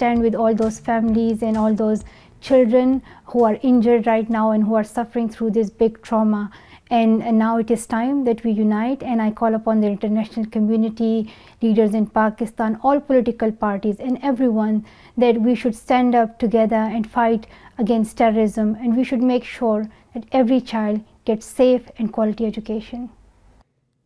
stand with all those families and all those children who are injured right now and who are suffering through this big trauma. And now it is time that we unite, and I call upon the international community, leaders in Pakistan, all political parties and everyone, that we should stand up together and fight against terrorism, and we should make sure that every child gets safe and quality education.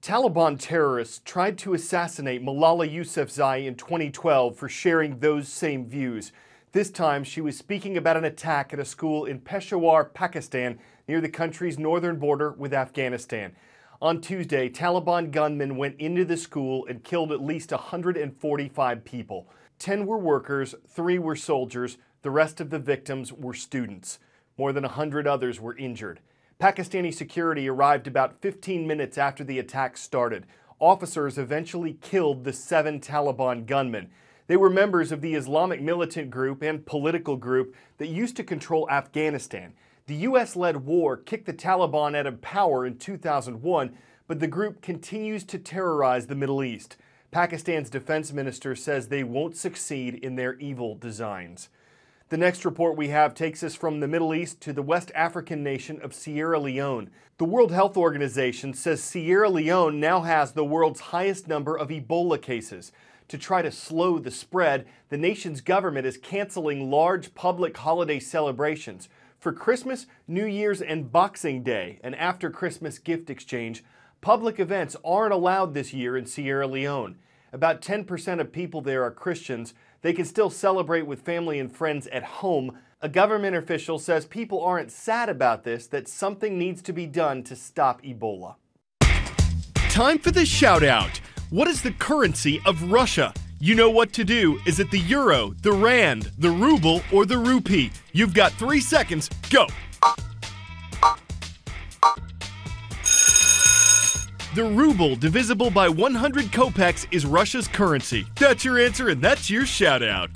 Taliban terrorists tried to assassinate Malala Yousafzai in 2012 for sharing those same views. This time, she was speaking about an attack at a school in Peshawar, Pakistan, near the country's northern border with Afghanistan. On Tuesday, Taliban gunmen went into the school and killed at least 145 people. 10 were workers, 3 were soldiers, the rest of the victims were students. More than 100 others were injured. Pakistani security arrived about 15 minutes after the attack started. Officers eventually killed the 7 Taliban gunmen. They were members of the Islamic militant group and political group that used to control Afghanistan. The U.S.-led war kicked the Taliban out of power in 2001, but the group continues to terrorize the Middle East. Pakistan's defense minister says they won't succeed in their evil designs. The next report we have takes us from the Middle East to the West African nation of Sierra Leone. The World Health Organization says Sierra Leone now has the world's highest number of Ebola cases. To try to slow the spread, the nation's government is canceling large public holiday celebrations. For Christmas, New Year's, and Boxing Day, an after-Christmas gift exchange, public events aren't allowed this year in Sierra Leone. About 10% of people there are Christians. They can still celebrate with family and friends at home. A government official says people aren't sad about this, that something needs to be done to stop Ebola. Time for the shout-out. What is the currency of Russia? You know what to do. Is it the euro, the rand, the ruble, or the rupee? You've got 3 seconds. Go! The ruble divisible by 100 kopecks is Russia's currency. That's your answer, and that's your shout-out.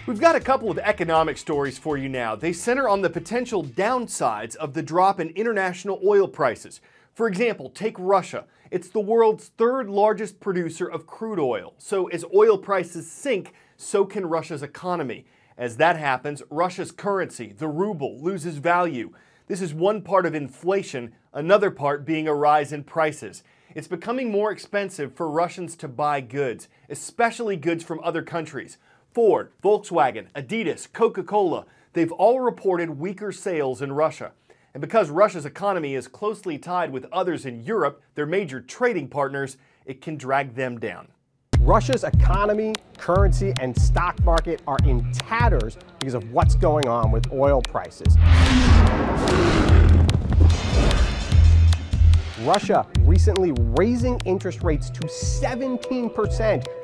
We've got a couple of economic stories for you now. They center on the potential downsides of the drop in international oil prices. For example, take Russia. It's the world's 3rd largest producer of crude oil. So as oil prices sink, so can Russia's economy. As that happens, Russia's currency, the ruble, loses value. This is one part of inflation, another part being a rise in prices. It's becoming more expensive for Russians to buy goods, especially goods from other countries. Ford, Volkswagen, Adidas, Coca-Cola, they've all reported weaker sales in Russia. And because Russia's economy is closely tied with others in Europe, their major trading partners, it can drag them down. Russia's economy, currency, and stock market are in tatters because of what's going on with oil prices. Russia recently raising interest rates to 17%,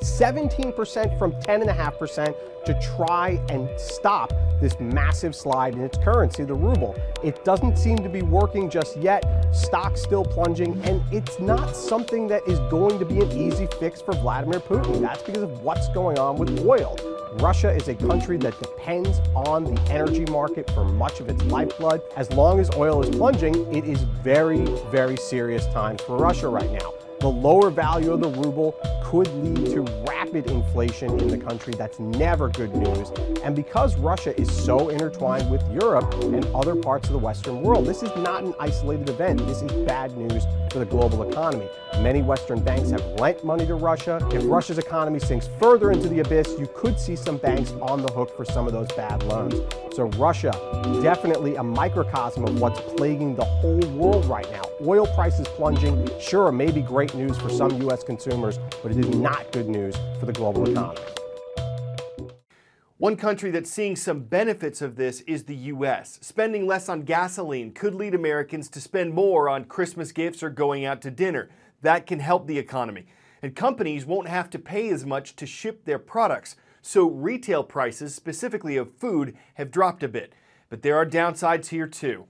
17% from 10.5% to try and stop this massive slide in its currency, the ruble. It doesn't seem to be working just yet. Stocks still plunging, and it's not something that is going to be an easy fix for Vladimir Putin. That's because of what's going on with oil. Russia is a country that depends on the energy market for much of its lifeblood. As long as oil is plunging, it is very, very serious times for Russia right now. The lower value of the ruble could lead to rapid inflation in the country. That's never good news. And because Russia is so intertwined with Europe and other parts of the Western world, this is not an isolated event. This is bad news for the global economy. Many Western banks have lent money to Russia. If Russia's economy sinks further into the abyss, you could see some banks on the hook for some of those bad loans. So Russia, definitely a microcosm of what's plaguing the whole world right now. Oil prices plunging, sure, maybe great news for some U.S. consumers, but it is not good news for the global economy. One country that's seeing some benefits of this is the U.S. Spending less on gasoline could lead Americans to spend more on Christmas gifts or going out to dinner. That can help the economy. And companies won't have to pay as much to ship their products. So retail prices, specifically of food, have dropped a bit. But there are downsides here too.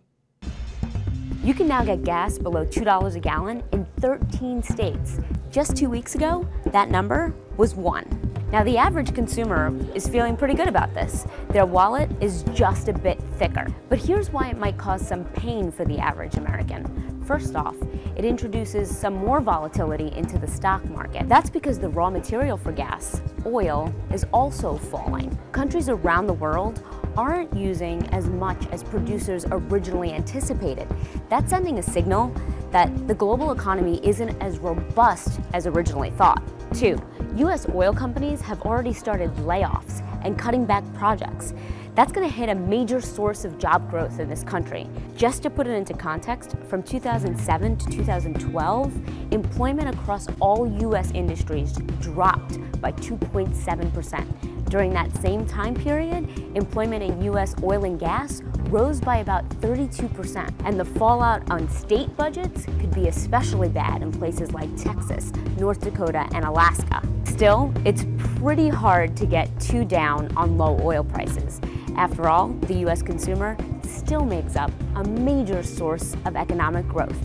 You can now get gas below $2 a gallon in 13 states. Just 2 weeks ago, that number was 1. Now the average consumer is feeling pretty good about this. Their wallet is just a bit thicker. But here's why it might cause some pain for the average American. First off, it introduces some more volatility into the stock market. That's because the raw material for gas, oil, is also falling. Countries around the world aren't using as much as producers originally anticipated. That's sending a signal that the global economy isn't as robust as originally thought. 2, U.S. oil companies have already started layoffs and cutting back projects. That's going to hit a major source of job growth in this country. Just to put it into context, from 2007 to 2012, employment across all U.S. industries dropped by 2.7%. During that same time period, employment in U.S. oil and gas rose by about 32%. And the fallout on state budgets could be especially bad in places like Texas, North Dakota, and Alaska. Still, it's pretty hard to get too down on low oil prices. After all, the U.S. consumer still makes up a major source of economic growth.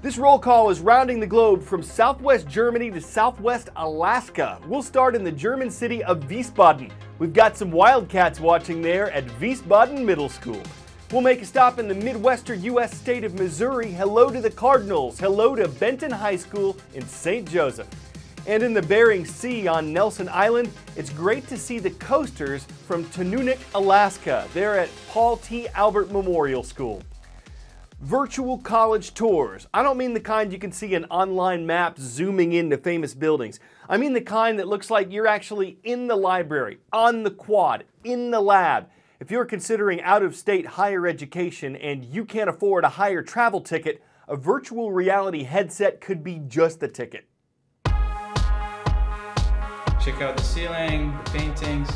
This roll call is rounding the globe from southwest Germany to southwest Alaska. We'll start in the German city of Wiesbaden. We've got some Wildcats watching there at Wiesbaden Middle School. We'll make a stop in the Midwestern U.S. state of Missouri. Hello to the Cardinals. Hello to Benton High School in St. Joseph. And in the Bering Sea on Nelson Island, it's great to see the coasters from Tununuk, Alaska. They're at Paul T. Albert Memorial School. Virtual college tours. I don't mean the kind you can see in online maps zooming into famous buildings. I mean the kind that looks like you're actually in the library, on the quad, in the lab. If you're considering out-of-state higher education and you can't afford a higher travel ticket, a virtual reality headset could be just the ticket. Check out the ceiling, the paintings.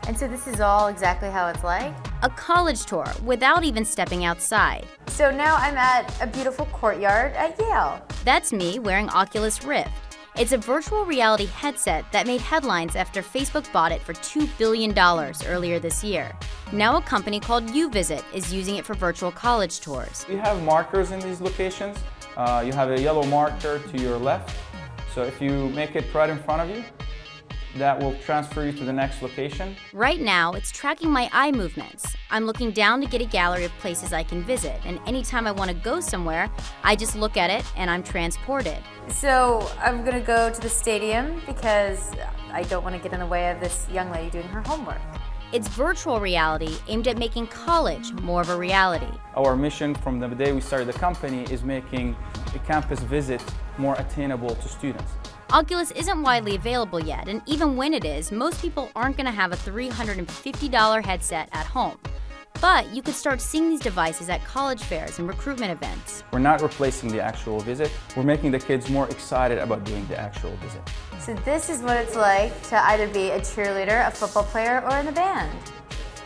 And so this is all exactly how it's like? A college tour without even stepping outside. So now I'm at a beautiful courtyard at Yale. That's me wearing Oculus Rift. It's a virtual reality headset that made headlines after Facebook bought it for $2 billion earlier this year. Now a company called UVisit is using it for virtual college tours. We have markers in these locations. You have a yellow marker to your left. So if you make it right in front of you, that will transfer you to the next location. Right now, it's tracking my eye movements. I'm looking down to get a gallery of places I can visit, and anytime I want to go somewhere, I just look at it and I'm transported. So I'm gonna go to the stadium because I don't want to get in the way of this young lady doing her homework. It's virtual reality aimed at making college more of a reality. Our mission from the day we started the company is making a campus visit more attainable to students. Oculus isn't widely available yet, and even when it is, most people aren't going to have a $350 headset at home. But you could start seeing these devices at college fairs and recruitment events. We're not replacing the actual visit. We're making the kids more excited about doing the actual visit. So this is what it's like to either be a cheerleader, a football player, or in the band.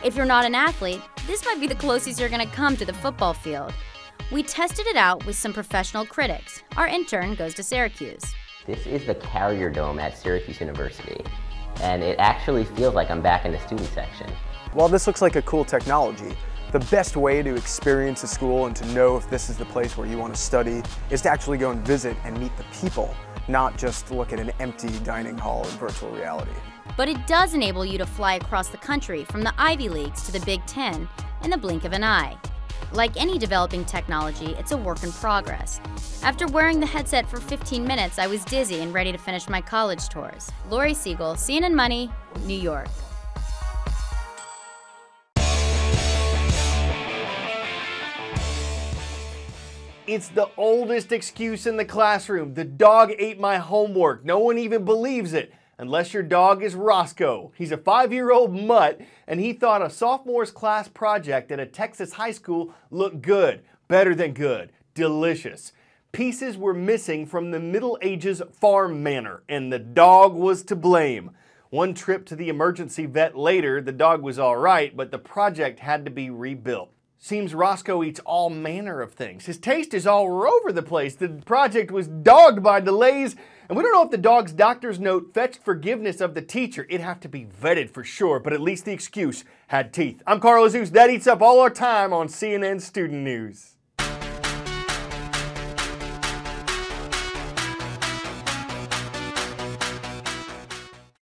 If you're not an athlete, this might be the closest you're going to come to the football field. We tested it out with some professional critics. Our intern goes to Syracuse. This is the Carrier Dome at Syracuse University, and it actually feels like I'm back in the student section. While this looks like a cool technology, the best way to experience a school and to know if this is the place where you want to study is to actually go and visit and meet the people, not just look at an empty dining hall in virtual reality. But it does enable you to fly across the country from the Ivy Leagues to the Big Ten in the blink of an eye. Like any developing technology, it's a work in progress. After wearing the headset for 15 minutes, I was dizzy and ready to finish my college tours. Lori Siegel, CNN Money, New York. It's the oldest excuse in the classroom. The dog ate my homework. No one even believes it, unless your dog is Roscoe. He's a 5-year-old mutt, and he thought a sophomore's class project at a Texas high school looked good, better than good, delicious. Pieces were missing from the Middle Ages farm manor, and the dog was to blame. One trip to the emergency vet later, the dog was all right, but the project had to be rebuilt. Seems Roscoe eats all manner of things. His taste is all over the place. The project was dogged by delays, and we don't know if the dog's doctor's note fetched forgiveness of the teacher. It'd have to be vetted for sure, but at least the excuse had teeth. I'm Carl Azus. That eats up all our time on CNN Student News.